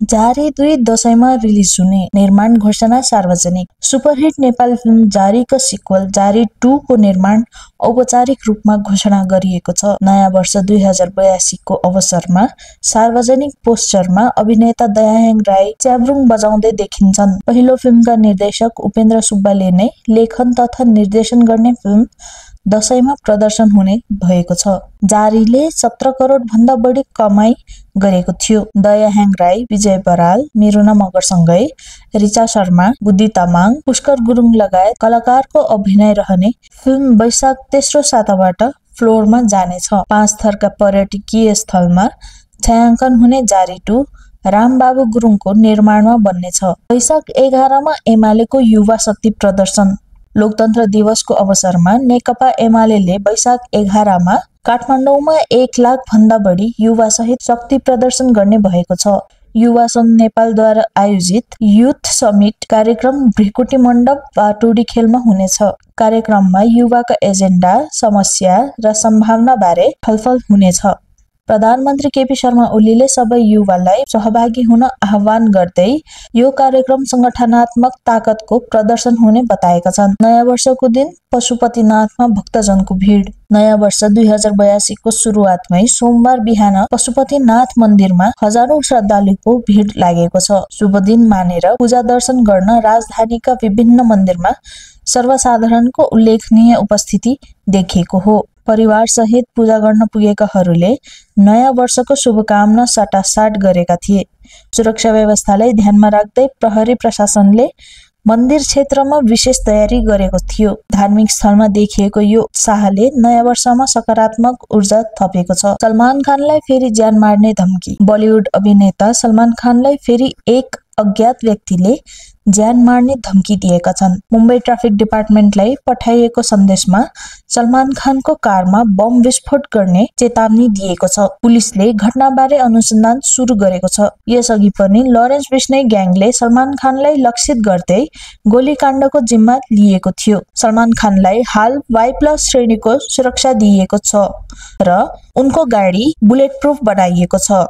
जारी 2 दशैंमा रिलिज हुने निर्माण घोषणा सार्वजनिक। सुपरहिट नेपाली फिल्म जारीको सिक्वल जारी 2 को निर्माण औपचारिक रूपमा घोषणा गरिएको छ। नयाँ वर्ष 2082 को अवसरमा सार्वजनिक पोस्टरमा अभिनेता दयाहाङ राई च्याब्रुङ बजाउँदै देखिन्छन्। पहिलो फिल्मका निर्देशक उपेन्द्र सुब्बाले नै लेखन तथा निर्देशन गर्ने फिल्म दशैंमा प्रदर्शन हुने भएको छ। जारीले 17 करोड भन्दा बढी कमाई गरेको थियो। दयाहाङ राई, विजय बराल, मिरुना मगरसँगै रिचा शर्मा, बुद्धि तामाङ, पुष्कर गुरुङ लगायत कलाकारको अभिनय रहने फिल्म वैशाख तेस्रो साताबाट फ्लोरमा जानेछ। 5 थरका पर्यटकीय स्थलमा छायाङ्कन हुने जारी 2 रामबाबु गुरुङको निर्माणमा बन्नेछ। वैशाख 11 मा एमालेको युवा शक्ति प्रदर्शन। लोकतन्त्र दिवसको अवसरमा नेकपा एमालेले वैशाख 11 मा काठमाडौँमा 1 लाख भन्दा बढी युवा सहित शक्ति प्रदर्शन गर्ने भएको छ। युवा संघ नेपालद्वारा आयोजित युथ समिट कार्यक्रम भृकुटी मण्डप बाटुडी खेलमा हुनेछ। कार्यक्रममा युवाका एजेन्डा, समस्या र सम्भावना बारे छलफल हुनेछ। प्रधानमन्त्री केपी शर्मा ओलीले सबै युवालाई सहभागी हुन आह्वान गर्दै यो कार्यक्रम संगठनात्मक ताकतको प्रदर्शन हुने बताएका छन्। नयाँ वर्षको दिन पशुपतिनाथमा भक्तजनको भिड। नयाँ वर्ष 2082 को सुरुवातमै सोमबार बिहान पशुपतिनाथ मन्दिरमा हजारौं श्रद्धालुको भिड लागेको छ। शुभ दिन मानेर पूजा दर्शन गर्न राजधानीका विभिन्न मन्दिरमा सर्वसाधारणको उल्लेखनीय उपस्थिति देखिएको हो। परिवार सहित पूजा गर्न पुगेकाहरूले नयाँ वर्षको शुभकामना साटासाट गरेका थिए। सुरक्षा व्यवस्थालाई ध्यानमा राख्दै प्रहरी प्रशासनले मन्दिर क्षेत्रमा विशेष तयारी गरेको थियो। धार्मिक स्थलमा देखिएको यो उत्साहले नयाँ वर्षमा सकारात्मक ऊर्जा थपेको छ। सलमान खानलाई फेरि ज्यान मार्ने धम्की। बलिउड अभिनेता सलमान खानलाई फेरि एक अज्ञात व्यक्तिले ज्यान मार्ने धम्की दिएका छन्। मुम्बई ट्राफिक डिपार्टमेन्टलाई पठाइएको सन्देशमा सलमान खानको कारमा बम विस्फोट गर्ने चेतावनी दिएको छ। पुलिसले घटनाबारे अनुसन्धान सुरु गरेको छ। यसअघि पनि लरेन्स बिस्नै ग्याङले सलमान खानलाई लक्षित गर्दै गोलीकाण्डको जिम्मा लिएको थियो। सलमान खानलाई हाल Y+ श्रेणीको सुरक्षा दिइएको छ र उनको गाडी बुलेट प्रुफ बनाइएको छ।